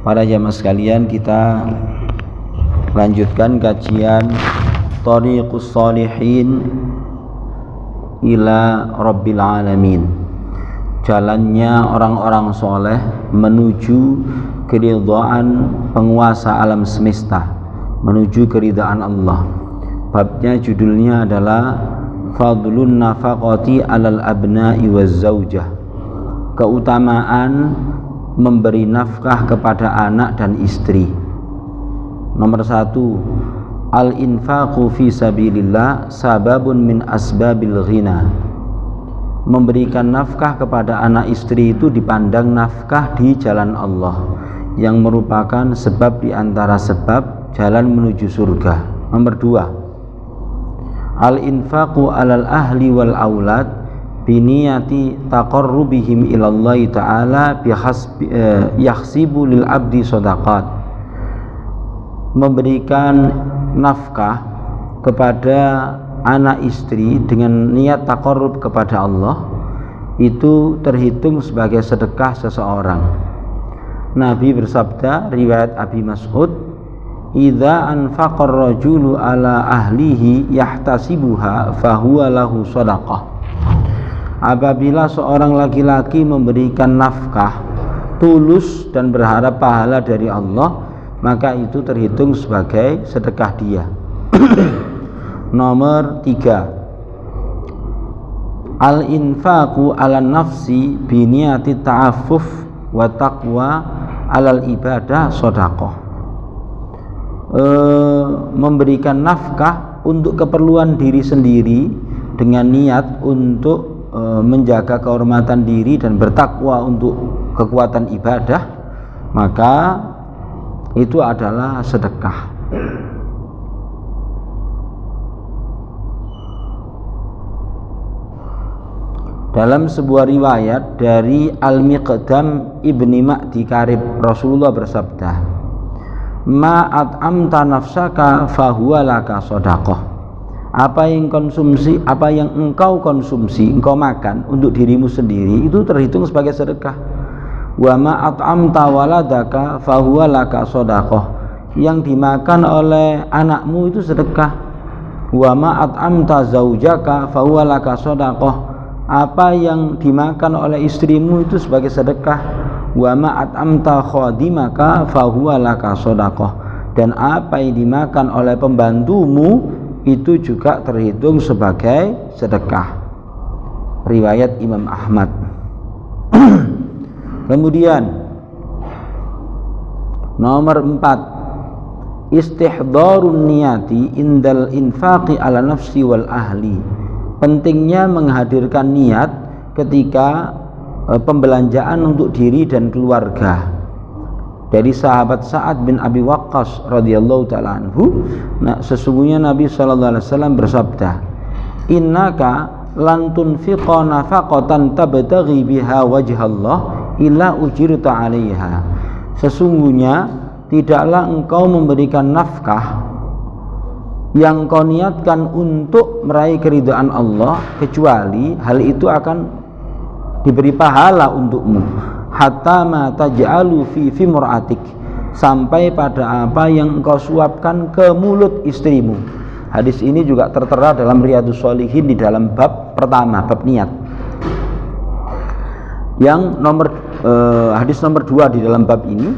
Para jamaah sekalian, kita lanjutkan kajian Thariqus Shalihin ila Rabbil Alamin, jalannya orang-orang soleh menuju keridhaan penguasa alam semesta, menuju keridhaan Allah. Babnya judulnya adalah Fadlun nafaqati alal abna'i waz zaujah, keutamaan memberi nafkah kepada anak dan istri. Nomor 1, al-infaqu fi sabilillah sababun min asbabil ghina. Memberikan nafkah kepada anak istri itu dipandang nafkah di jalan Allah, yang merupakan sebab di antara sebab jalan menuju surga. Nomor 2, al-infaqu alal ahli wal aulad biniyati taqarrubihim ilallahi ta'ala yahsibu lil abdi shadaqat. Memberikan nafkah kepada anak istri dengan niat taqarrub kepada Allah itu terhitung sebagai sedekah seseorang. Nabi bersabda, riwayat Abi Mas'ud, idza anfaqar rajulu ala ahlihi yahtasibuha fahuwa lahu shadaqah. Apabila seorang laki-laki memberikan nafkah tulus dan berharap pahala dari Allah, maka itu terhitung sebagai sedekah dia. Nomor 3, al-infaqu ala nafsi biniyati ta'affuf wa taqwa alal ibadah shadaqah. Memberikan nafkah untuk keperluan diri sendiri dengan niat untuk menjaga kehormatan diri dan bertakwa untuk kekuatan ibadah, maka itu adalah sedekah. Dalam sebuah riwayat dari Al-Miqdam ibni Ma'di Karib, Rasulullah bersabda, ma'at amta nafsaka fahuwa laka shadaqah. Apa yang engkau konsumsi, engkau makan untuk dirimu sendiri, itu terhitung sebagai sedekah. Wa ma at'amta waladaka fahuwa laka shadaqah. Yang dimakan oleh anakmu itu sedekah. Wa ma at'amta zaujaka fahuwa laka shadaqah. Apa yang dimakan oleh istrimu itu sebagai sedekah. Wa ma at'amta khadimaka fahuwa laka shadaqah. Dan apa yang dimakan oleh pembantumu itu juga terhitung sebagai sedekah. Riwayat Imam Ahmad. Kemudian nomor 4, istihdharun niyati indal infaqi ala nafsi wal ahli. Pentingnya menghadirkan niat ketika pembelanjaan untuk diri dan keluarga. Dari sahabat Sa'ad bin Abi Waqqas radhiyallahu ta'ala anhu, sesungguhnya Nabi sallallahu alaihi wasallam bersabda, innaka lan tunfiqa nafaqatan tabtaghi biha wajhallah illa ujirta 'alaiha. Sesungguhnya tidaklah engkau memberikan nafkah yang kau niatkan untuk meraih keridhaan Allah, kecuali hal itu akan diberi pahala untukmu. Hatta ma taj'alu fi mur'atik, sampai pada apa yang engkau suapkan ke mulut istrimu. Hadis ini juga tertera dalam Riyadhus Shalihin di dalam bab pertama, bab niat. Yang hadis nomor 2 di dalam bab ini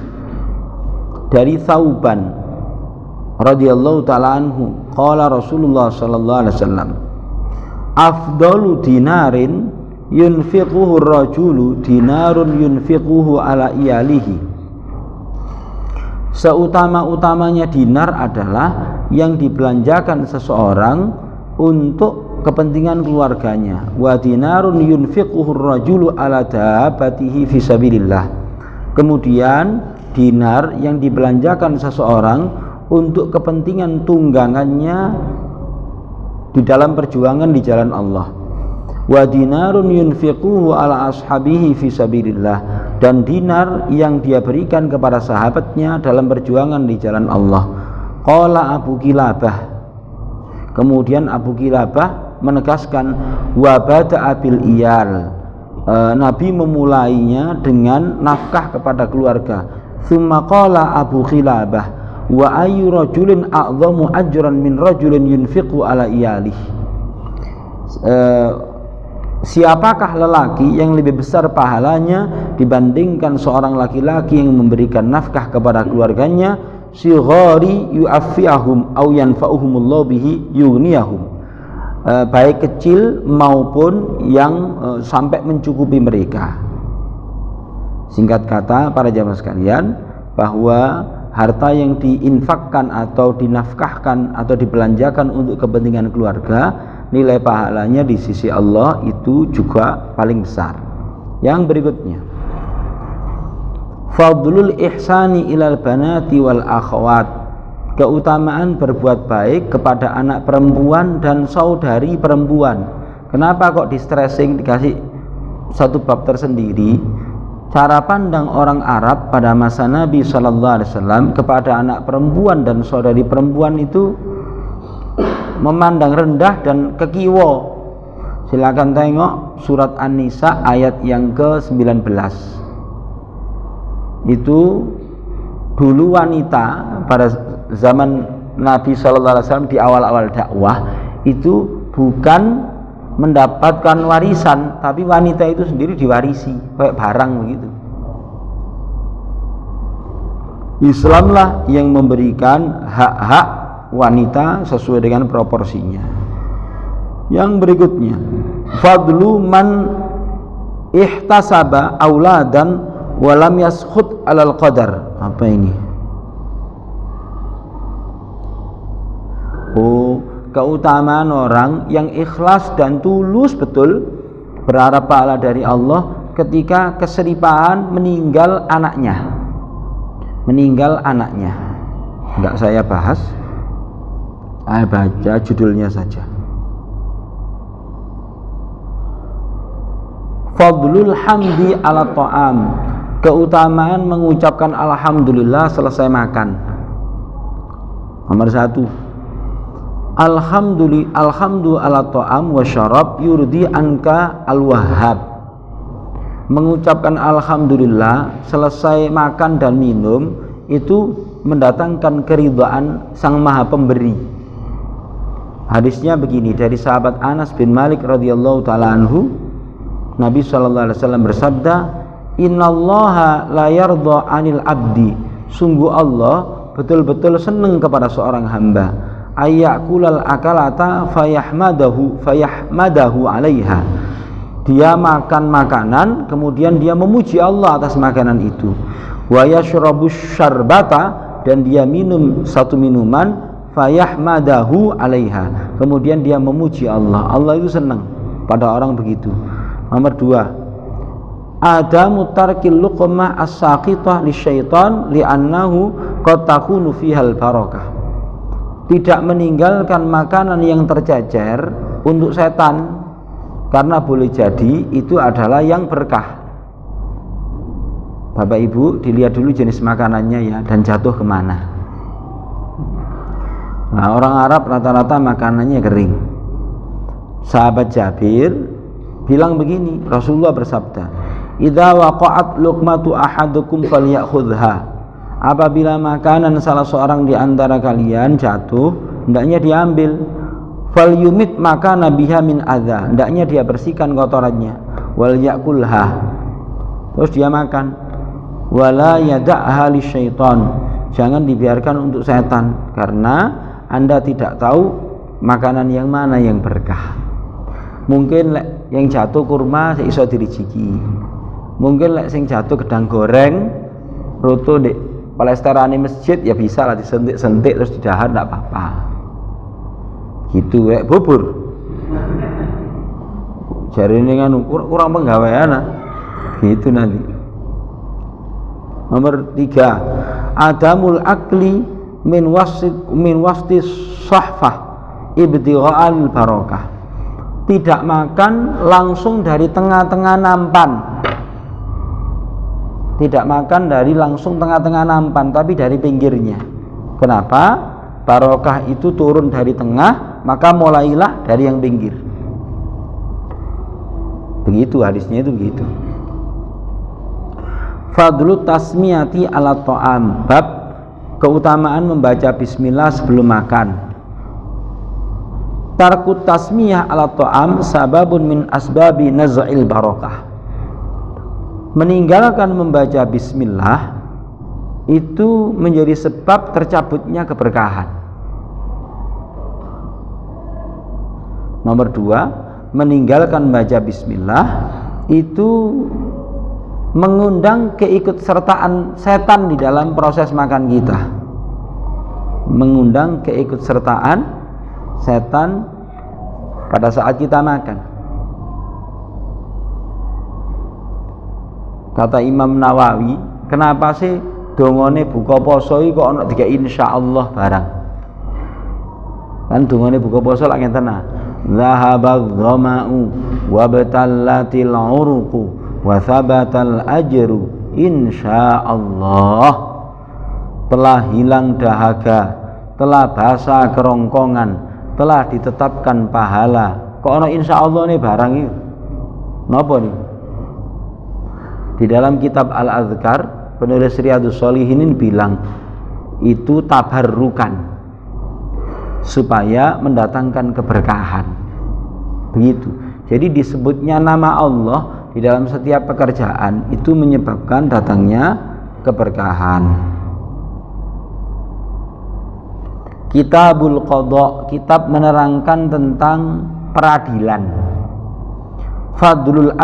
dari Thauban radhiyallahu ta'ala anhu, qala Rasulullah sallallahu alaihi wasallam, afdalu dinarin yunfiquhu rajulu dinarun yunfiquhu ala iyalihi. Seutama-utamanya dinar adalah yang dibelanjakan seseorang untuk kepentingan keluarganya. Wa dinarun yunfiquhu rajulu ala dabbatihi fisabilillah. Kemudian dinar yang dibelanjakan seseorang untuk kepentingan tunggangannya di dalam perjuangan di jalan Allah. Wa dinarun yunfiquhu ala ashabihi fisabilillah, dan dinar yang dia berikan kepada sahabatnya dalam perjuangan di jalan Allah. Qala Abu Kilabah, kemudian Abu Kilabah menegaskan wa bada'a bil iyal, Nabi memulainya dengan nafkah kepada keluarga. Tsumma qala Abu Khilabah wa ayyu rajulin a'dhamu ajran min rajulin yunfiqu ala iyalih. Siapakah lelaki yang lebih besar pahalanya dibandingkan seorang laki-laki yang memberikan nafkah kepada keluarganya, sighari yu'affihum aw yanfa'uhumullahu bihi yughniyahum, baik kecil maupun yang sampai mencukupi mereka. Singkat kata para jamaah sekalian, bahwa harta yang diinfakkan atau dinafkahkan atau dibelanjakan untuk kepentingan keluarga, nilai pahalanya di sisi Allah itu juga paling besar. Yang berikutnya, fadlul ihsani ilal banati wal akhwat, keutamaan berbuat baik kepada anak perempuan dan saudari perempuan. Kenapa kok di stressing dikasih satu bab tersendiri? Cara pandang orang Arab pada masa Nabi SAW kepada anak perempuan dan saudari perempuan itu memandang rendah dan kekiwo. Silakan tengok surat An-Nisa ayat yang ke-19. Itu dulu wanita pada zaman Nabi SAW di awal-awal dakwah itu bukan mendapatkan warisan, tapi wanita itu sendiri diwarisi kayak barang begitu. Islamlah yang memberikan hak-hak wanita sesuai dengan proporsinya. Yang berikutnya, fadlu man ihtasaba auladan walam yaskhut alal qadar. Apa ini? Keutamaan orang yang ikhlas dan tulus betul berharap pahala dari Allah ketika keseripaan meninggal anaknya. Enggak saya bahas, saya baca judulnya saja. Fadlul hamdi ala ta'am, keutamaan mengucapkan alhamdulillah selesai makan. Nomor 1, alhamdu ala ta'am wa syarab yurdi anka al-wahhab, mengucapkan alhamdulillah selesai makan dan minum itu mendatangkan keridhaan Sang Maha Pemberi. Hadisnya begini dari sahabat Anas bin Malik radhiyallahu taala anhu, Nabi sallallahu alaihi wasallam bersabda, innallaha la yardha 'anil abdi, sungguh Allah betul-betul senang kepada seorang hamba, ayyakulal akalata fayahmadahu alaiha, dia makan makanan kemudian dia memuji Allah atas makanan itu, wa yashrabus syarbata, dan dia minum satu minuman, fayahmadahu alaiha, kemudian dia memuji Allah. Allah itu senang pada orang begitu. Nomor 2, adamu tarkil luqmah as-saqitah lisyaitan li'annahu qad takunu fihal barakah, tidak meninggalkan makanan yang tercecer untuk setan, karena boleh jadi itu adalah yang berkah. Bapak Ibu dilihat dulu jenis makanannya ya, dan jatuh kemana. Nah, orang Arab rata-rata makanannya kering. Sahabat Jabir bilang begini, Rasulullah bersabda, idza waqa'at luqmatu ahadukum falyakhudha, apabila makanan salah seorang di antara kalian jatuh, hendaknya diambil. Fal yumit maka nabiha min adza, hendaknya dia bersihkan kotorannya. Wal yakulha, terus dia makan. Wala yada'ha lisyaitan, jangan dibiarkan untuk setan, karena Anda tidak tahu makanan yang mana yang berkah. Mungkin yang jatuh kurma iso dirijiki, mungkin sing jatuh gedang goreng roto di Palesterani masjid ya bisa lah disentik-sentik terus didahar, tidak apa-apa gitu. Bubur jari ini kan kurang penggawaian gitu nanti. Nomor 3, adamul akli min wasti sahfah ibtigha'al barakah, tidak makan langsung dari tengah-tengah nampan, tidak makan dari langsung tengah-tengah nampan, tapi dari pinggirnya. Kenapa? Barokah itu turun dari tengah, maka mulailah dari yang pinggir. Begitu hadisnya itu begitu. Fadlu tasmiyati ala ta'am, bab keutamaan membaca bismillah sebelum makan. Tarku tasmiyah ala ta'am sababun min asbabi naz'il barakah. Meninggalkan membaca bismillah itu menjadi sebab tercabutnya keberkahan. Nomor 2, meninggalkan membaca bismillah itu mengundang keikutsertaan setan di dalam proses makan kita, mengundang keikutsertaan setan pada saat kita makan. Kata Imam Nawawi, kenapa sih dongone buka poso iki kok ana tiga insyaallah barang? Kan dongone buka poso lak ngenten nah. Zahabadz dhama'u wa batallatil 'uruqu wa thabatal ajru insyaallah. Telah hilang dahaga, telah basah kerongkongan, telah ditetapkan pahala. Kok ana insyaallah nih barang iki? Napa nih? Di dalam kitab Al-Adhkar, penulis Riyadhus Shalihin bilang itu tabarrukan supaya mendatangkan keberkahan. Begitu. Jadi disebutnya nama Allah di dalam setiap pekerjaan itu menyebabkan datangnya keberkahan. Kitabul Qadha, kitab menerangkan tentang peradilan. Fadlul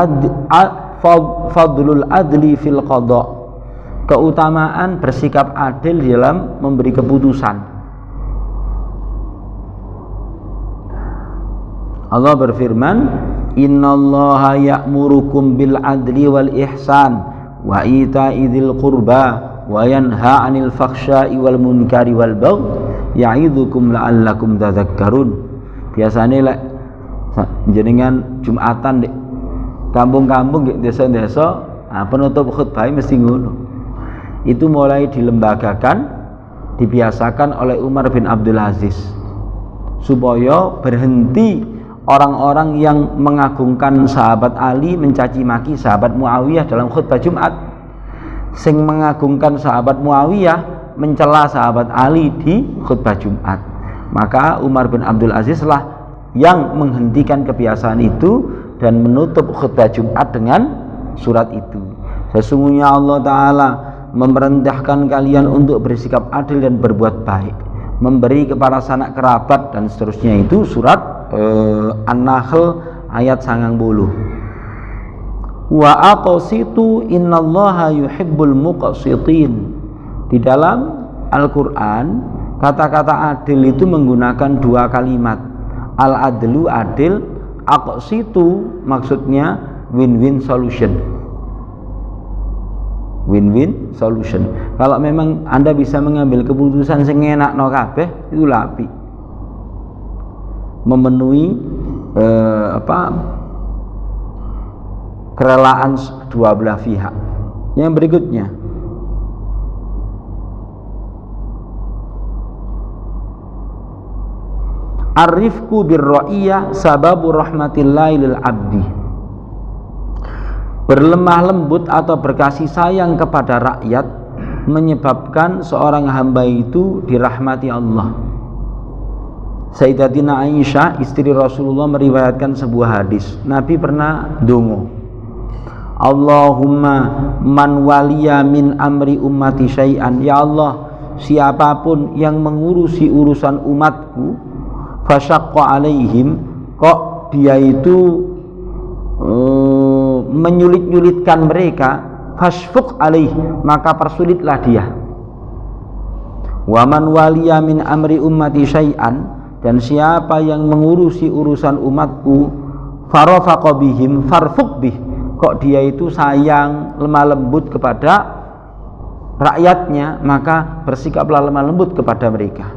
adli fil qadha, keutamaan bersikap adil dalam memberi keputusan. Allah berfirman, innallaha ya'murukum bil adli wal ihsan wa ita'i dzil qurba wa yanha 'anil fakhsya'i wal munkari wal baghi ya'idzukum la'allakum tadhakkarun. Biasane lek jenengan Jumatan di kampung-kampung di desa-desa, penutup khutbah mesti ngono. Itu mulai dilembagakan, dibiasakan oleh Umar bin Abdul Aziz supaya berhenti orang-orang yang mengagungkan sahabat Ali mencaci maki sahabat Muawiyah dalam khutbah Jumat. Sing mengagungkan sahabat Muawiyah mencela sahabat Ali di khutbah Jumat. Maka Umar bin Abdul Aziz lah yang menghentikan kebiasaan itu dan menutup khutbah Jumat dengan surat itu. Sesungguhnya Allah Ta'ala memerintahkan kalian untuk bersikap adil dan berbuat baik, memberi kepada sanak kerabat dan seterusnya. Itu surat An-Nahl ayat 90. Wa aqsitu innallaha yuhibbul muqsitin. Di dalam Al-Quran kata-kata adil itu menggunakan dua kalimat. Al-adlu adil, aqsitu maksudnya win-win solution. Win-win solution. Kalau memang Anda bisa mengambil keputusan sing enakno kabeh, itu lapi. Memenuhi kerelaan dua belah pihak. Yang berikutnya, ar-rifqu bir-ra'iyah sababu rahmatillahi lil 'abdi. Berlemah lembut atau berkasih sayang kepada rakyat menyebabkan seorang hamba itu dirahmati Allah. Sayyidatina Aisyah istri Rasulullah meriwayatkan sebuah hadis. Nabi pernah dongo, Allahumma man waliya min amri ummati syai'an. Ya Allah, siapapun yang mengurusi urusan umatku, fasyaqqa alaihim, kok dia itu menyulit-nyulitkan mereka, fashfuq alaih, maka persulitlah dia. Wa man waliya min amri ummati syai'an, dan siapa yang mengurusi urusan umatku, farafaqa bihim farfuq bih, kok dia itu sayang lemah lembut kepada rakyatnya, maka bersikaplah lemah lembut kepada mereka.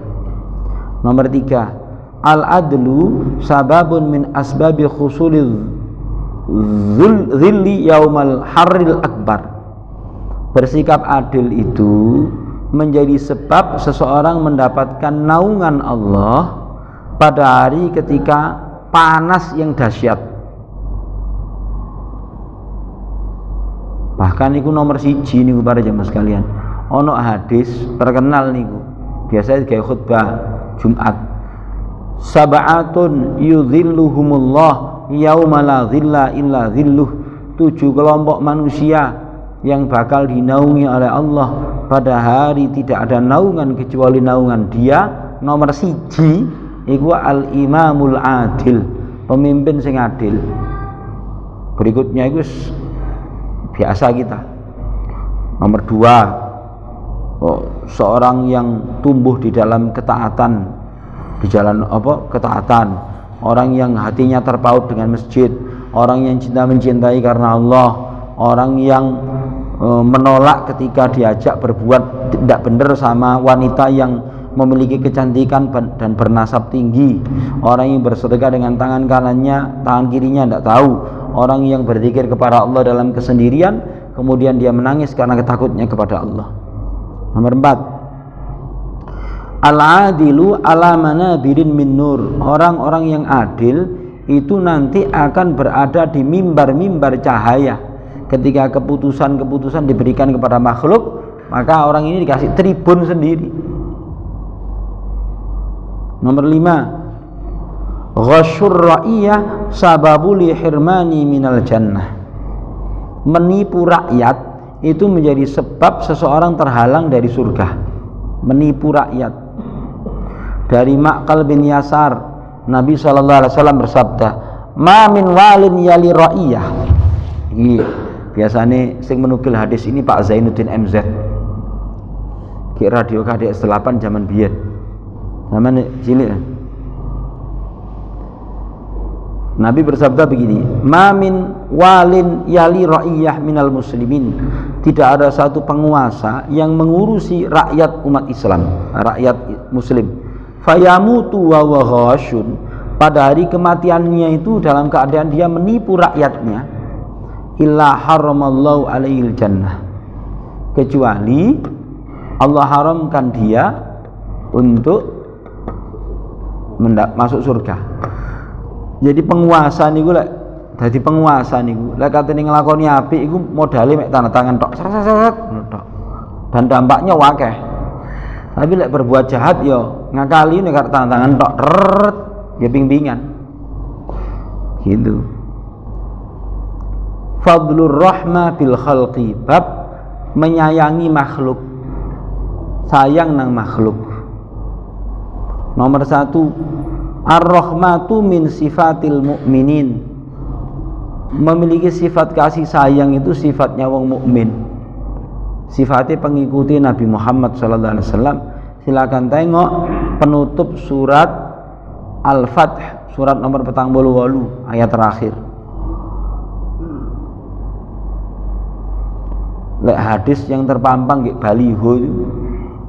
Nomor 3, al-adlu sababun min asbabi khusulil zilli yaumal harril akbar. Bersikap adil itu menjadi sebab seseorang mendapatkan naungan Allah pada hari ketika panas yang dahsyat. Bahkan niku nomor 1 niku para jamaah sekalian. Ono hadis terkenal niku. Biasanya kayak khutbah Jumat. Sab'atun yudhilluhumullah yauma la dhilla illa dhilluh. 7 kelompok manusia yang bakal dinaungi oleh Allah pada hari tidak ada naungan kecuali naungan Dia. Nomor 1 iku al-imamul adil, pemimpin sing adil. Berikutnya itu biasa kita. Nomor 2, seorang yang tumbuh di dalam ketaatan, di jalan ketaatan, orang yang hatinya terpaut dengan masjid, orang yang mencintai karena Allah, orang yang menolak ketika diajak berbuat tidak benar sama wanita yang memiliki kecantikan dan bernasab tinggi, orang yang bersedekah dengan tangan kanannya, tangan kirinya tidak tahu, orang yang berzikir kepada Allah dalam kesendirian, kemudian dia menangis karena ketakutnya kepada Allah. Nomor 4, al-adilu ala manabirin min nur. Orang-orang yang adil itu nanti akan berada di mimbar-mimbar cahaya. Ketika keputusan-keputusan diberikan kepada makhluk, maka orang ini dikasih tribun sendiri. Nomor 5, ghasyur ra'iyah sababul hirmani minal jannah. Menipu rakyat itu menjadi sebab seseorang terhalang dari surga. Menipu rakyat. Dari Ma'qal bin Yasar, Nabi SAW bersabda, ma min walin yali ra'iyah. Biasanya sing menukil hadis ini Pak Zainuddin MZ ki radio KDS 8 zaman biyen, zaman cilik. Nabi bersabda begini, ma min walin yali ra'iyah minal muslimin. Tidak ada satu penguasa yang mengurusi rakyat umat Islam, rakyat muslim, fayamutu wa ghasyun, pada hari kematiannya itu dalam keadaan dia menipu rakyatnya, illa haramallahu alaihil jannah, kecuali Allah haramkan dia untuk masuk surga. Jadi penguasa niku lek dadi penguasa niku lek katene nglakoni apik iku modale mek tanda tangan tok seret dan dampaknya wakeh. Tapi lek berbuat jahat yo ngakali nek tanda tangan tok ya ping-pingan gitu. Fadlur rahma bil khalqi, bab menyayangi makhluk, sayang nang makhluk. Nomor 1, ar-rahmatu min sifatil mu'minin. Memiliki sifat kasih sayang itu sifatnya wong mukmin. Sifatnya pengikuti Nabi Muhammad SAW. Silakan tengok penutup surat Al-Fath, surat nomor 48 ayat terakhir. Lek hadis yang terpampang di baliho itu,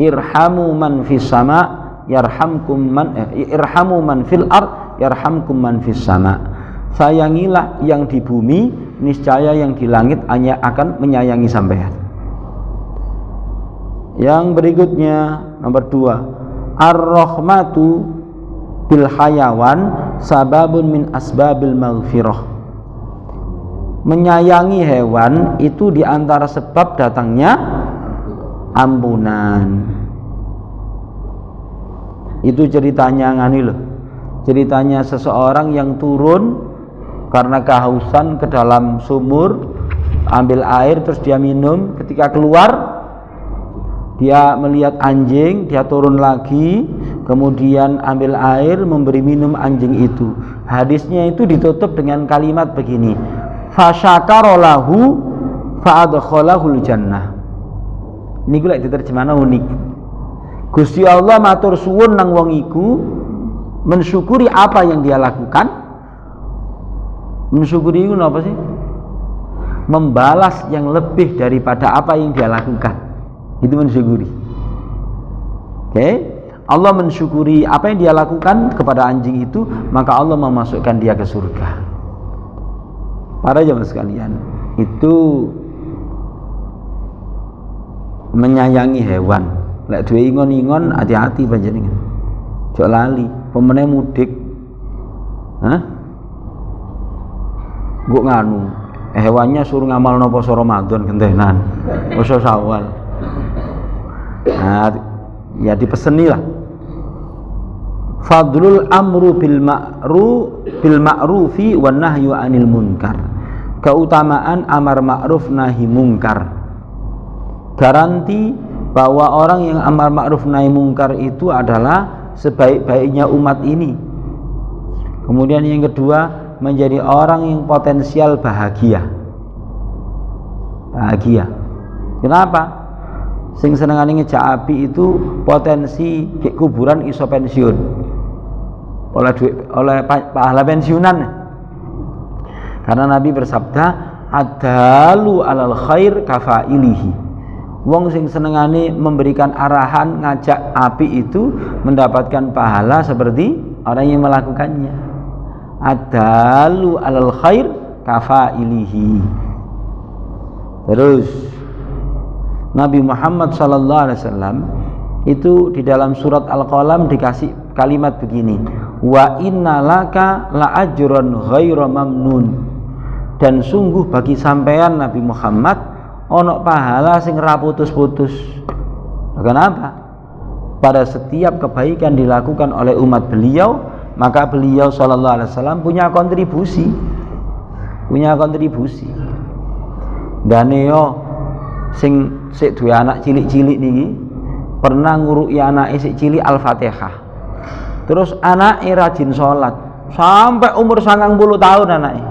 irhamu man fis sama yarhamkum man irhamu man fil ard yarhamkum man fis sama. Sayangilah yang di bumi, niscaya yang di langit hanya akan menyayangi sampean. Yang berikutnya nomor 2, ar-rahmatu bil hayawan sababun min asbabil maghfirah. Menyayangi hewan itu diantara sebab datangnya ampunan. Itu ceritanya ngani loh, ceritanya seseorang yang turun karena kehausan ke dalam sumur, ambil air terus dia minum. Ketika keluar dia melihat anjing, dia turun lagi, kemudian ambil air, memberi minum anjing itu. Hadisnya itu ditutup dengan kalimat begini, fasyakarolahu fa'adkhalahul jannah. Ini gue diterjemahkan unik. Gusti Allah matur suwun nang wong iku, mensyukuri apa yang dia lakukan. Mensyukuri itu apa sih? Membalas yang lebih daripada apa yang dia lakukan. Itu mensyukuri. Oke? Allah mensyukuri apa yang dia lakukan kepada anjing itu, maka Allah memasukkan dia ke surga. Para jemaah sekalian, itu menyayangi hewan. Lek duwe ingon-ingon, hati-hati panjenengan. Jok lali, pemene mudik. Mbok nganu, hewannya suruh ngamalno poso Ramadan gentenan, poso Syawal. Nah, ya dipeseni lah. Fadlul amru bil ma'rufi wan nahyu 'anil munkar. Keutamaan amar ma'ruf nahi mungkar. Garansi bahwa orang yang amar ma'ruf nahi mungkar itu adalah sebaik-baiknya umat ini. Kemudian yang kedua, menjadi orang yang potensial bahagia. Bahagia. Kenapa? Sing senengane ngejak api itu potensi kuburan iso pensiun. Oleh pahala pensiunan. Karena Nabi bersabda, adalu alal khair kafailihi. Wong sing senengane memberikan arahan ngajak api itu mendapatkan pahala seperti orang yang melakukannya. Adalu alal khair kafailihi. Terus Nabi Muhammad SAW itu di dalam surat Al-Qalam dikasih kalimat begini, wa innalaka la ajran ghaira mamnun, dan sungguh bagi sampean Nabi Muhammad ono pahala sing ra putus-putus. Kenapa? Pada setiap kebaikan dilakukan oleh umat beliau, maka beliau SAW punya kontribusi. Dan sing sik duwe anak cilik-cilik niki pernah nguruki anake sik cilik Al-Fatihah. Terus anake rajin salat sampai umur 90 tahun anake.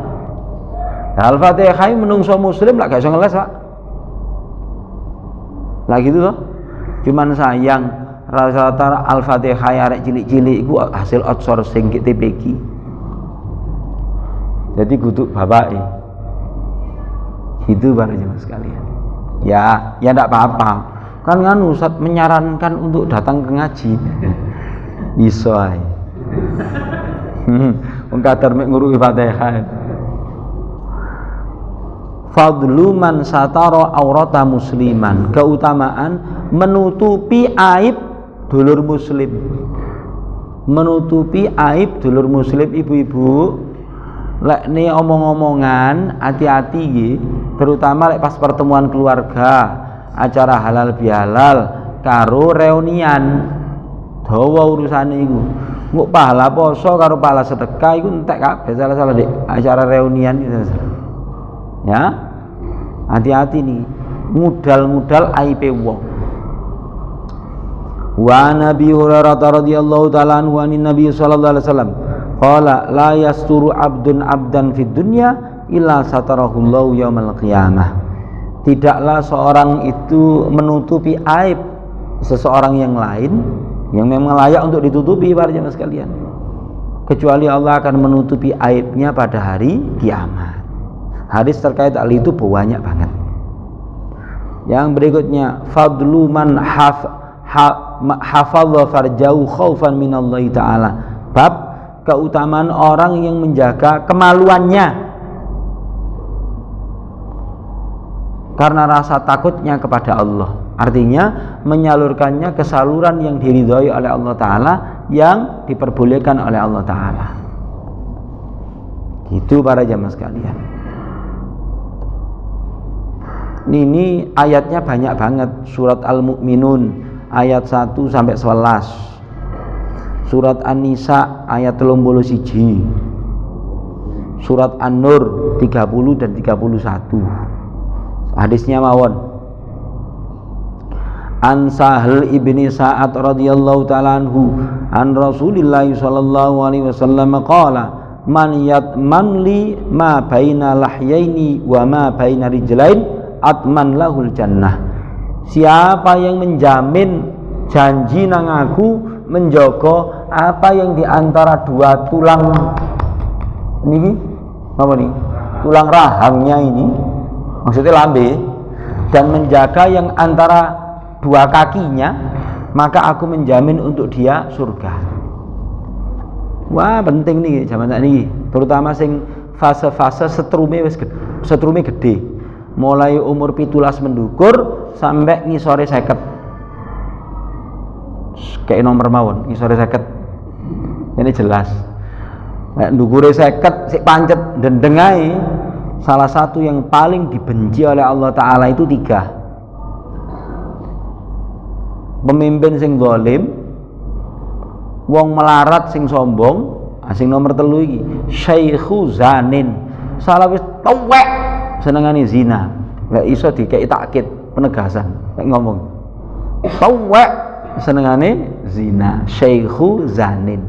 Al-Fatihah menungso muslim lak gak iso ngeles, Pak. Lah gitu toh. Cuman sayang rata-rata Al-Fatihah arek cilik-cilik iku hasil outsourcing ke TPQ. Jadi kudu bapake. Itu para jemaah sekalian. Ya enggak apa-apa. Kan Ustaz menyarankan untuk datang ke ngaji. Iso ae. Wong kadar mek nguruki Fatihah. Fadlu man satara aurata musliman. Keutamaan menutupi aib dulur muslim. Menutupi aib dulur muslim, ibu-ibu. Lek ne omong-omongan hati-hati nggih, terutama lek pas pertemuan keluarga, acara halal bihalal karo reunian. Dawa urusane iku. Engko pahala poso karo pahala sedekah iku entek kabeh salah-salah dik acara reunian itu. Ya. Hati-hati nih, mudal-mudal aibe wong. Wa Nabi Hurairah radhiyallahu ta'ala anhu anin Nabi sallallahu alaihi wasallam qala la yasturu abdun abdan fid dunya illa satarahullahu yaumal qiyamah. Tidaklah seorang itu menutupi aib seseorang yang lain yang memang layak untuk ditutupi para jemaah sekalian, kecuali Allah akan menutupi aibnya pada hari kiamat. Hadis terkait hal itu banyak banget. Yang berikutnya, fadlu man hafadha farjahu khaufan minallahi ta'ala. Bab keutamaan orang yang menjaga kemaluannya karena rasa takutnya kepada Allah. Artinya menyalurkannya ke saluran yang diridhoi oleh Allah Ta'ala, yang diperbolehkan oleh Allah Ta'ala. Gitu para jamaah sekalian. Ini ayatnya banyak banget. Surat Al-Mu'minun ayat 1 sampai 11. Surat An-Nisa ayat 31. Surat An-Nur 30 dan 31. Hadisnya mawon. An Sahal ibni Sa'ad radhiyallahu ta'ala anhu an Rasulillah sallallahu alaihi wasallam qala man yatman li ma baina lahyaini wa ma baina rijlain atman lahul jannah. Siapa yang menjamin janji nang aku menjaga apa yang diantara dua tulang ini, apa nih? Tulang rahangnya ini, maksudnya lambe, dan menjaga yang antara dua kakinya, maka aku menjamin untuk dia surga. Wah, penting nih zaman ini, terutama sing fase-fase setrume gede, mulai umur 17 mendukur sampai ngisore 50. Kayak nomor mawon, ngisore 50. Ini jelas. Nek ndukure 50 sik pancet dendeng ae, salah satu yang paling dibenci oleh Allah Ta'ala itu 3. Pemimpin sing zalim, wong melarat sing sombong, sing nomor 3 iki syaikhu zanin, salah wis tuwek senengane zina. Lek iso dikeki takkid penegasan, lek ngomong tuwek senengane zina, syaikhu zanin.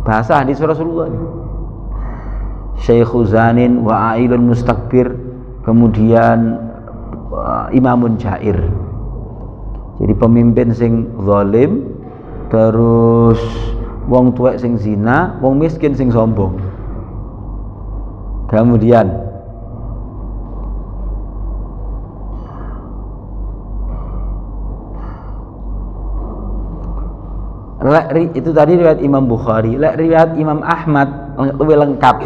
Bahasa hadis Rasulullah ini. Syaikhu zanin wa ailun mustakbir, kemudian imamun jair. Jadi pemimpin sing zalim, terus wong tuwek sing zina, wong miskin sing sombong. Kemudian itu tadi riwayat Imam Bukhari. Riwayat Imam Ahmad lebih lengkap.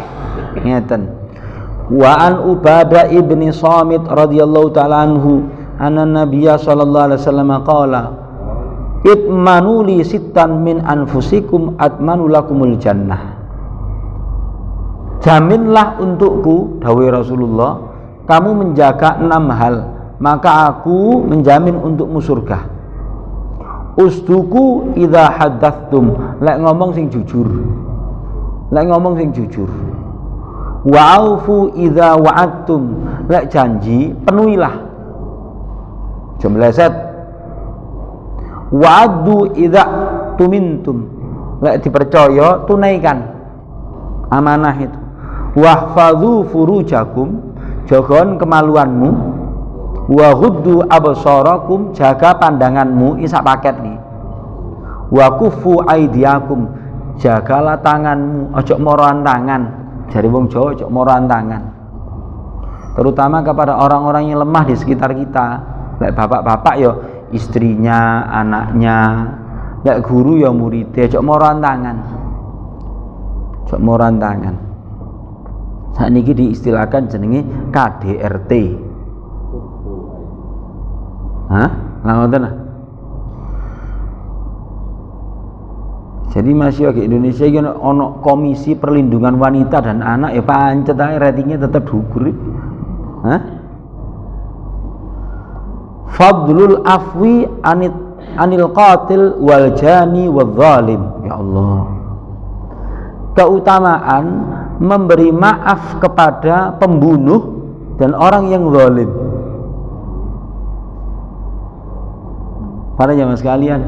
Ngeten. Wa an Ubadah ibni Samit radhiyallahu ta'ala anhu anna Nabiyya sallallahu alaihi wasallam qala itmanu li sittan min anfusikum atmanu lakumul jannah. Jaminlah untukku, dawuh Rasulullah, kamu menjaga 6 hal, maka aku menjamin untukmu surga. Usduku idza haddatstum, lek ngomong sing jujur. Lek ngomong sing jujur. Wa'aufu idza wa'adtum, lek janji penuhilah. Aja meleset. Wa'addu idza tumintum, lek dipercaya tunaikan amanah itu. Wahfadzu furujakum, jagon kemaluanmu. Wa ghuddu absarakum, jaga pandanganmu, isak paket nih. Wa kufu aidiakum, jagalah tanganmu, ojo moroan tangan. Jari wong Jawa ojo moroan tangan. Terutama kepada orang-orang yang lemah di sekitar kita. Lek bapak-bapak yo istrinya, anaknya, lek guru yo muridnya, ojo moroan tangan. Ojo moroan tangan. Saat ini diistilahkan jenenge KDRT. Hah? Ngoten lah. Jadi masih di Indonesia iki ono Komisi Perlindungan Wanita dan Anak, ya pancet ae ratingnya tetap dhuwur. Hah? Fadlul afwi anil qatil wal jani wal zalim. Ya Allah. Keutamaan memberi maaf kepada pembunuh dan orang yang zalim. Para jamaah sekalian,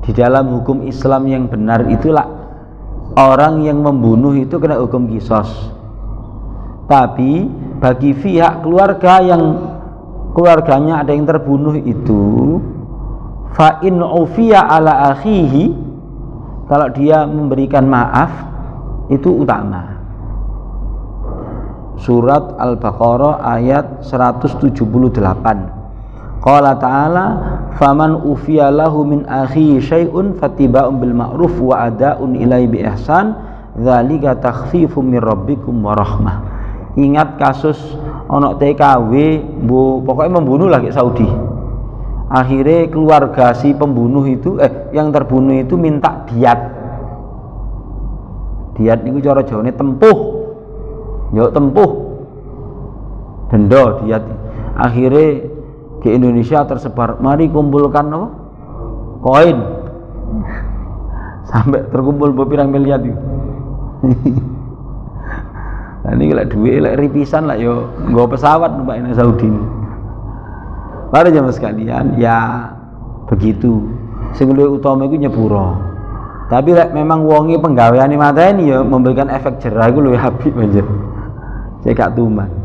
di dalam hukum Islam yang benar itulah orang yang membunuh itu kena hukum qisas. Tapi bagi pihak keluarga yang keluarganya ada yang terbunuh itu, fa in ufiya ala akhihi, kalau dia memberikan maaf itu utama. Surat Al-Baqarah ayat 178. Qala ta'ala faman ufiya lahu min akhi syai'un fatiba'un bil ma'ruf wa ada'un ilaihi bi ihsan dzalika takhfifum min rabbikum wa rahmah. Ingat kasus ono TKW pokoknya membunuh lagi Saudi. Akhirnya keluarga si pembunuh itu yang terbunuh itu minta diat. Diat niku cara Jawane tempuh. Yo tempuh. Denda diat. Akhirnya di Indonesia tersebar, mari kumpulkan apa? Koin. Sampai terkumpul berpirang miliar itu. Nah ini lek duit lek ripisan lah yo nggo pesawat numpak ning Saudi. Para jamaah sekalian, ya begitu. Sing luwih utama iku nyepuro. Tapi lek memang wonge penggaweane mateni ya memberikan efek jerah iku luwih apik banjur. Saya gak tuman.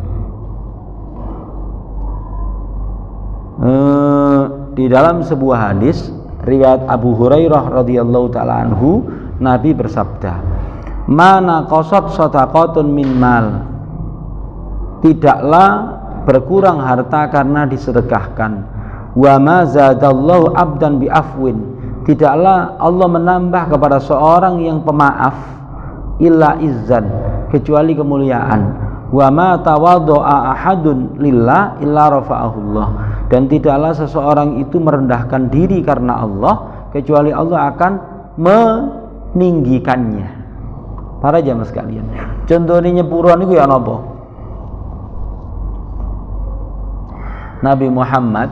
Di dalam sebuah hadis riwayat Abu Hurairah radhiyallahu taala anhu, Nabi bersabda, "Mana qasat shadaqatun min mal." Tidaklah berkurang harta karena disedekahkan. Wa ma zadallahu abdan bi afwin. Tidaklah Allah menambah kepada seorang yang pemaaf illa izzan, kecuali kemuliaan. Wa ma tawaddo'a ahadun lillah illa rafa'ahullah. Dan tidaklah seseorang itu merendahkan diri karena Allah kecuali Allah akan meninggikannya. Para jamaah sekalian, contohnya nyepuro niku ya napa? Nabi Muhammad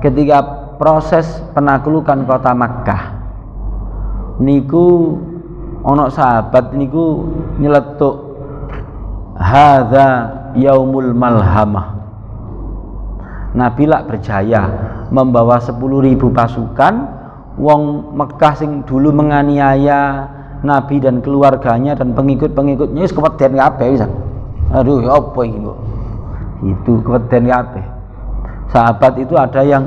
ketika proses penaklukan kota Makkah niku ana sahabat niku nyeletuk hadza yaumul malhamah. Nabi lak berjaya membawa 10.000 pasukan. Wong Mekah sing dulu menganiaya Nabi dan keluarganya dan pengikut-pengikutnya wis keweden kabeh pisan. Aduh, apa iki kok? Itu keweden kabeh. Sahabat itu ada yang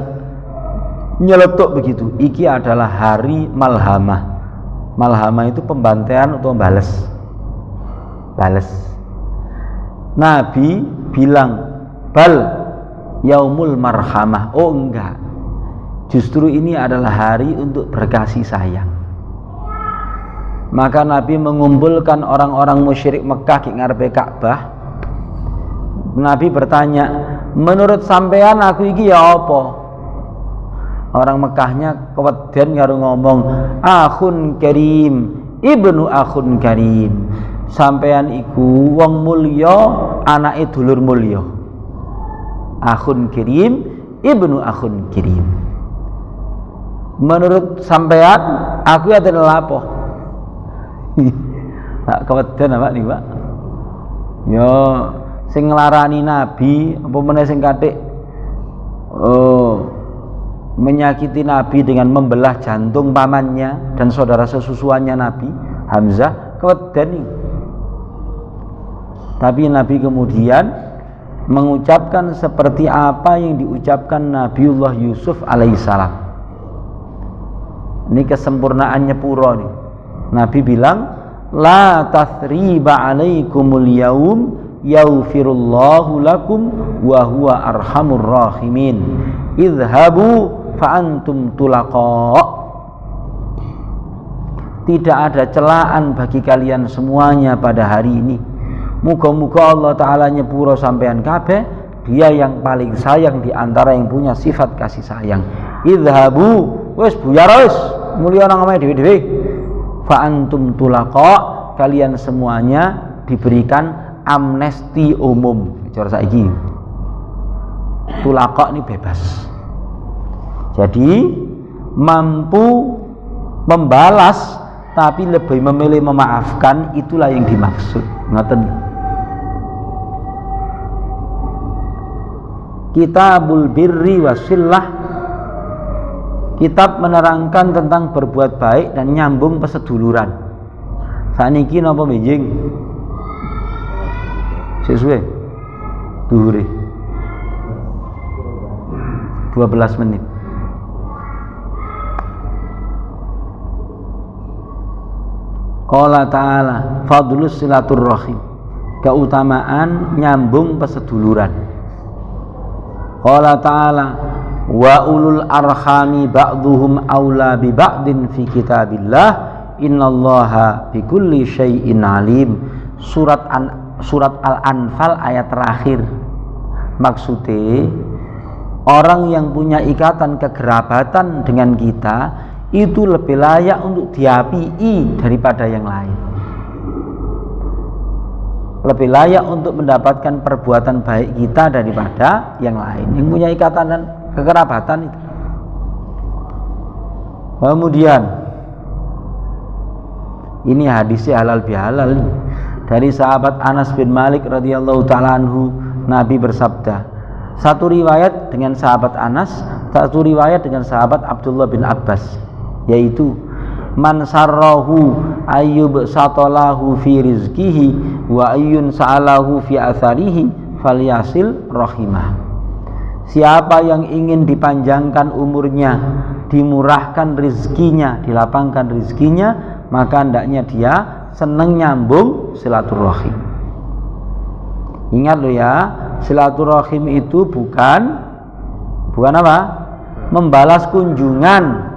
nyeletuk begitu. Iki adalah hari malhamah. Malhamah itu pembantaian atau bales. Nabi bilang, "Bal yaumul marhamah." Oh enggak, justru ini adalah hari untuk berkasih sayang. Maka Nabi mengumpulkan orang-orang musyrik Mekah di ngarepe Ka'bah. Nabi bertanya, menurut sampean aku iki ya apa? Orang Mekahnya keweden karo ngomong, akhun karim, ibnu akhun karim. Sampean iku wong mulya, anake dulur mulya. Akhun kirim, ibnu akhun kirim. Menurut sampean aku adalah apa? Tak keweden apa nih, Pak? Yo sing nglarani Nabi apa meneh sing kathik menyakiti Nabi dengan membelah jantung pamannya dan saudara sesusuannya Nabi Hamzah, keweden nih. Tapi Nabi kemudian mengucapkan seperti apa yang diucapkan Nabiullah Yusuf alaihissalam. Ini kesempurnaannya pura nih. Nabi bilang, la tathriba alaikumul yaum yaghfirullahu lakum wa huwa arhamur rahimin. Idhabu fa antum tulaqa. Tidak ada celaan bagi kalian semuanya pada hari ini. Muga-muga Allah Ta'ala nyepuro sampean kabeh, dia yang paling sayang di antara yang punya sifat kasih sayang. Idhabu, wis buyar wis, mulia nang omahe dhewe-dhewe. Fa antum tulaqa, kalian semuanya diberikan amnesti umum. Cara saiki. Tulaqa ini bebas. Jadi mampu membalas tapi lebih memilih memaafkan, itulah yang dimaksud. Ngoten. Kitabul birri wasillah, kitab menerangkan tentang berbuat baik dan nyambung peseduluran. Saniki napa benjing? Sesuai dhuwure 12 menit. Qala ta'ala fadlus silaturrahim, keutamaan nyambung peseduluran. Qala ta'ala wa ulul arhami ba'duhum aula bi ba'din fi kitabillah innallaha bikulli syai'in alim. Surat Al-Anfal ayat terakhir. Maksudnya orang yang punya ikatan kekerabatan dengan kita itu lebih layak untuk diapii daripada yang lain, lebih layak untuk mendapatkan perbuatan baik kita daripada yang lain yang punya ikatan dan kekerabatan itu. Kemudian ini hadisnya halal bihalal dari sahabat Anas bin Malik radhiyallahu taala anhu. Nabi bersabda, satu riwayat dengan sahabat Anas, satu riwayat dengan sahabat Abdullah bin Abbas, yaitu man sarrahu ayyub satalahu fi rizkihi wa ayyun sa'alahu fi atharihi falyasil rahimah. Siapa yang ingin dipanjangkan umurnya, dimurahkan rizkinya, dilapangkan rizkinya, maka hendaknya dia senang nyambung silaturahim. Ingat lo ya, silaturahim itu bukan apa? Membalas kunjungan.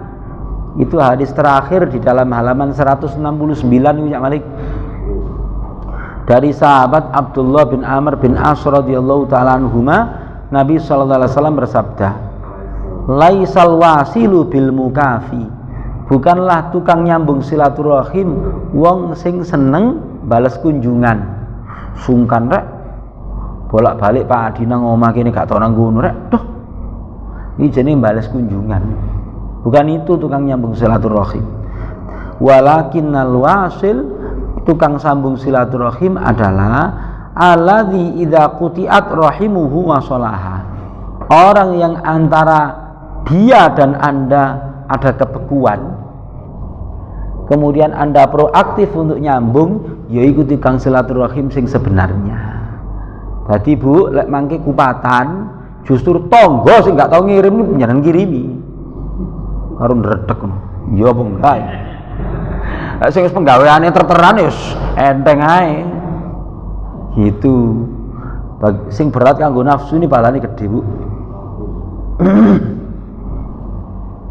Itu hadis terakhir di dalam halaman 169 Uya Malik. Dari sahabat Abdullah bin Amr bin As radhiyallahu taala anhuma, Nabi sallallahu alaihi wasallam bersabda, laisal wasilu bil mukafi, bukanlah tukang nyambung silaturahim wong sing seneng balas kunjungan. Sungkan rek bolak-balik Pak Adi nang omah kene gak tau nang ngono rek. Duh, Ini jenenge balas kunjungan. Bukan itu tukang nyambung silaturahim. Walakinnal wasil, tukang sambung silaturahim adalah alladzi idza quti'at rahimuhu wa salaha. Orang yang antara dia dan Anda ada kebekuan, kemudian Anda proaktif untuk nyambung, ya ikuti kang silaturahim sing sebenarnya. Jadi Bu, lek mangke kupatan, justru tonggo sing gak tau ngirim njenengan kirimi. Karo ndredeg ngono. Ya apa enggak? Lek sing wis penggaweane terteran wis enteng ae. Gitu. Sing berat kanggo nafsu ini palane gede, Bu.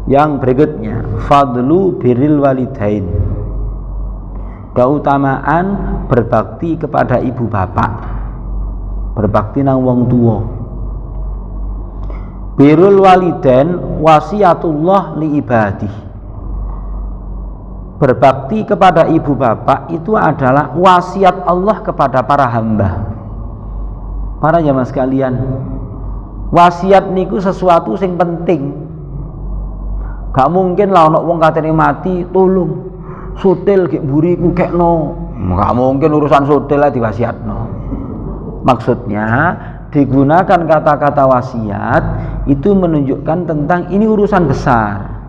Yang berikutnya, fadlu birril walidain. Keutamaan berbakti kepada ibu bapak. Berbakti nang wong tua. Birrul walidain wasiatullah li ibadih. Berbakti kepada ibu bapak itu adalah wasiat Allah kepada para hamba. Para jamaah sekalian, wasiat niku sesuatu sing penting. Gak mungkin lah ono wong katene mati, tolong sutil gek mburiku kekno. Gak mungkin urusan sutil lah diwasiatno. Maksudnya digunakan kata-kata wasiat itu menunjukkan tentang ini urusan besar.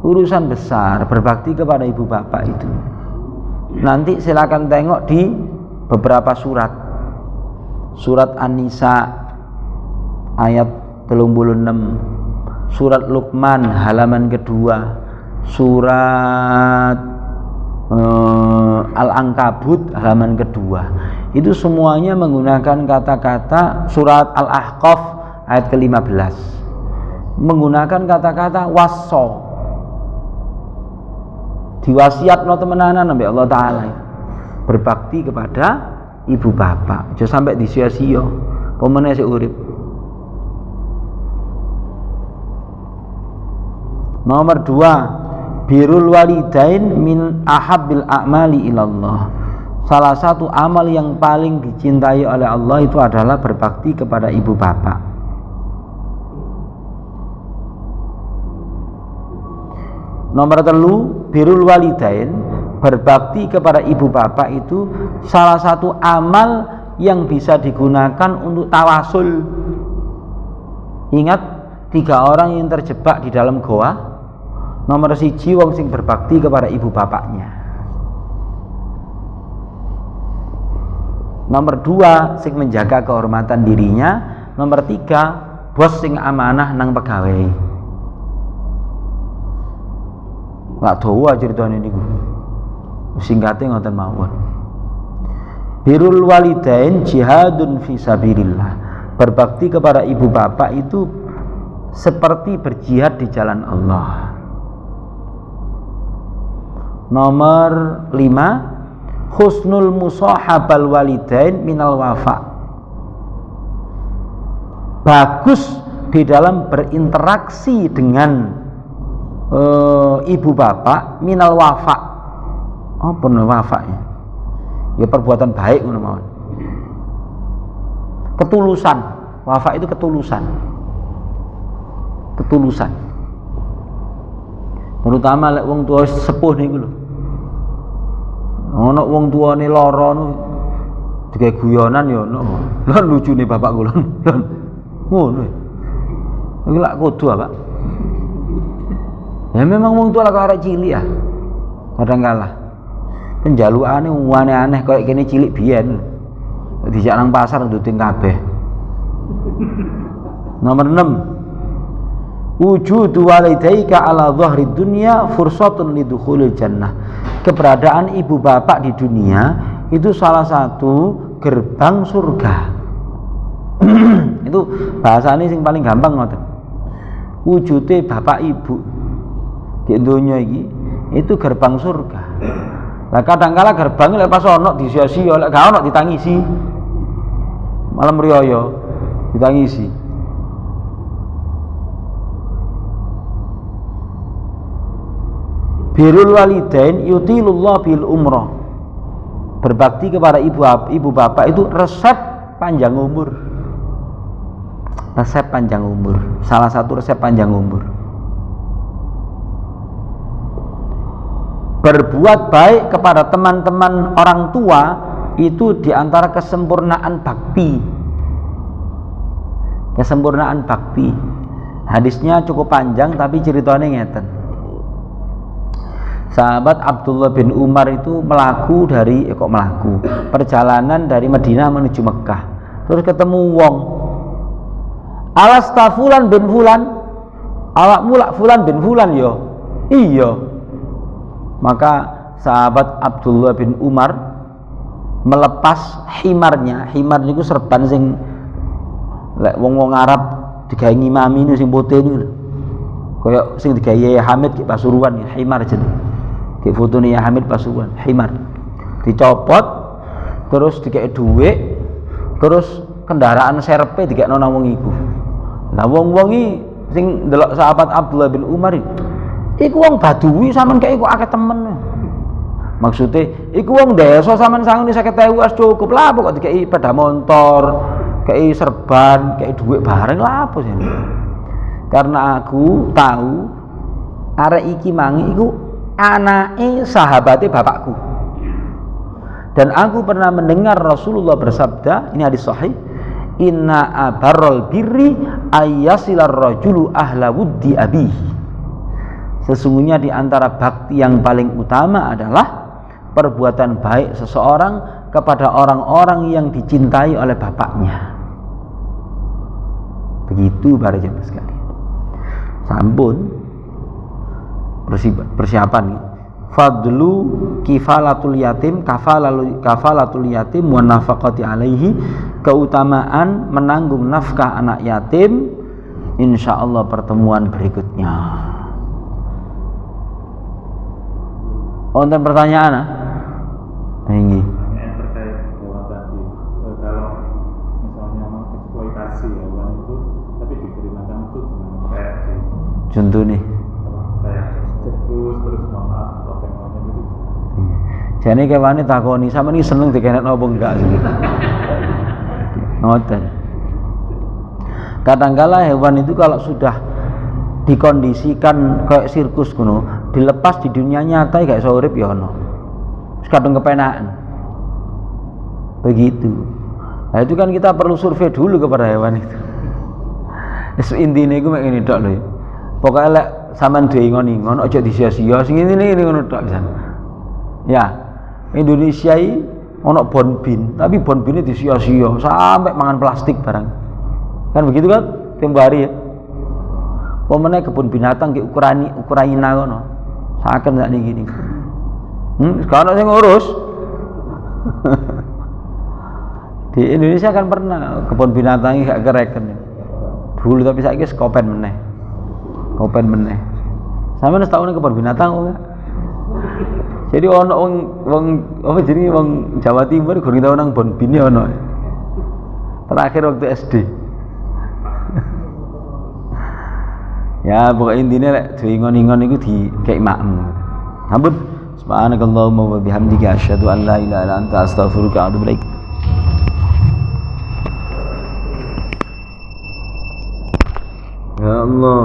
Urusan besar berbakti kepada ibu bapak itu. Nanti silakan tengok di beberapa surat. Surat An-Nisa ayat 36, surat Luqman halaman kedua, surat Al-Ankabut halaman kedua. Itu semuanya menggunakan kata-kata, surat Al-Ahqaf ayat ke-15 menggunakan kata-kata wasso. Diwasiatno temenanan sampai Allah Ta'ala berbakti kepada ibu bapak, aja sampai disia-sia pemene sik urip. Nomor 2, birrul walidain min ahabbil a'mali ilallah. Salah satu amal yang paling dicintai oleh Allah itu adalah berbakti kepada ibu bapak. Nomor 3, birrul walidain, berbakti kepada ibu bapak itu salah satu amal yang bisa digunakan untuk tawasul. Ingat 3 orang yang terjebak di dalam goa. Nomor 1 wong sing berbakti kepada ibu bapaknya. Nomor 2 sing menjaga kehormatan dirinya. Nomor 3 bos sing amanah nang pegawai. Gak dawa ceritane niku. Singkate ngoten mawon. Birrul walidain jihadun fi sabilillah. Berbakti kepada ibu bapak itu seperti berjihad di jalan Allah. Nomor 5, husnul musahabal walidain minal wafa. Bagus di dalam berinteraksi dengan ibu bapak minal wafa. Apa wafa ya? Ya perbuatan baik ngono mawon. Ketulusan. Wafa itu ketulusan. Ketulusan. Terutama lek wong tua sepuh niku lho. Ana wong tuane lara niku digawe guyonan ya ono. Lha lucune bapak kula. Ngono. Iki lak kudu Pak. Ya memang wong tua lak arek cilik ya. Kadang kalah. Penjalukane aneh-aneh koyo kene cilik biyen. Dijak nang pasar nduting kabeh. Nomor 6, wujudu walidaika ala dhahri dunya fursatun lidukhulil jannah. Keberadaan ibu bapak di dunia itu salah satu gerbang surga. Itu bahasane sing paling gampang ngoten. Wujude bapak ibu di dunia iki itu gerbang surga. Lah kadang-kala gerbang lek pas ono disia-sia, lek gak ono ditangisi. Malam riyo ditangisi. Birrul walidain yutilullah bil umrah. Berbakti kepada ibu bapak itu resep panjang umur. resep panjang umur. Salah satu resep panjang umur. Berbuat baik kepada teman-teman orang tua itu diantara kesempurnaan bakti. Kesempurnaan bakti. Hadisnya cukup panjang tapi ceritanya ngeten. Sahabat Abdullah bin Umar itu perjalanan dari Madinah menuju Mekah. Terus ketemu wong. Alasta fulan bin fulan. Awak mulak fulan bin fulan yo. Iya. Maka sahabat Abdullah bin Umar melepas himarnya. Himar niku serban sing lek wong-wong Arab digawe ngimami niku sing putih niku. Kaya sing digawe Hamid ki Pasuruan ya, himar jenenge. Di fotone ya Hamid Pasuruan, himar. Dicopot terus dikek dhuwit, terus kendaraan serpe dikekno nang wong iku. Lah wong-wong iki sing ndelok sahabat Abdullah bin Umar iku wong Badui sampean kek iku akeh temen. Maksudnya iku wong desa sampean sangune 50.000 wis cukup lah kok dikeki sepeda motor, kei serban, kei dhuwit bareng lah apa sih. Karena aku tahu arek iki mangi iku anake sahabate bapakku. Dan aku pernah mendengar Rasulullah bersabda, ini hadis sahih, inna abarrol birri ayyasilar rajulu ahla wuddi abihi. Sesungguhnya di antara bakti yang paling utama adalah perbuatan baik seseorang kepada orang-orang yang dicintai oleh bapaknya. Begitu para jemaah sekalian. Sampun persiapan nih. Fadlu kifalatul yatim, kafalatul yatim wa nafaqati alaihi, keutamaan menanggung nafkah anak yatim, insyaallah pertemuan berikutnya. Wonten pertanyaan ini terkait hewan tadi, kalau misalnya mengeksploitasi hewan itu tapi diberi makan itu gimana? Kayak contoh nih kayak terus maaf topeng-topeng gitu. Jane kewane takoni sampeyan iki seneng dikenekno apa enggak sih? Ngoten. Kadangkala hewan itu kalau sudah dikondisikan kayak sirkus kuno, dilepas di dunia nyata gak iso urip ya ono. Wis kadung kepenakan. Begitu. Nah itu kan kita perlu survei dulu kepada hewan itu. Wis intine iku mek ngene tok lho. Pokoke lek sampean duwe ingon-ingon aja disia-sia, sing intine ngono tok pisan. Ya, Indonesia iki ono bonbin, tapi bonbine disia-sia sampai mangan plastik barang. Kan begitu kan tempo hari ya. Pemene kebun binatang ke Ukraina kono. Saken sak niki. Sekarang sing ngurus. Di Indonesia kan pernah kebun binatang iki gak kereken. Dulu tapi saiki wis kopen meneh. Kopen meneh. Sampeyan wis tau ning kebun binatang kok enggak? Jadi ono wong apa jenenge wong Jawa Timur gurung tau nang bonbin ono. Terakhir waktu SD. Ya pokoknya intinya lek ingon-ingon itu di kayak makmum. Ampun. Subhanakallahumma wa bihamdika asyhadu an la ilaha illa anta astaghfiruka wa atubu ilaik. Ya Allah.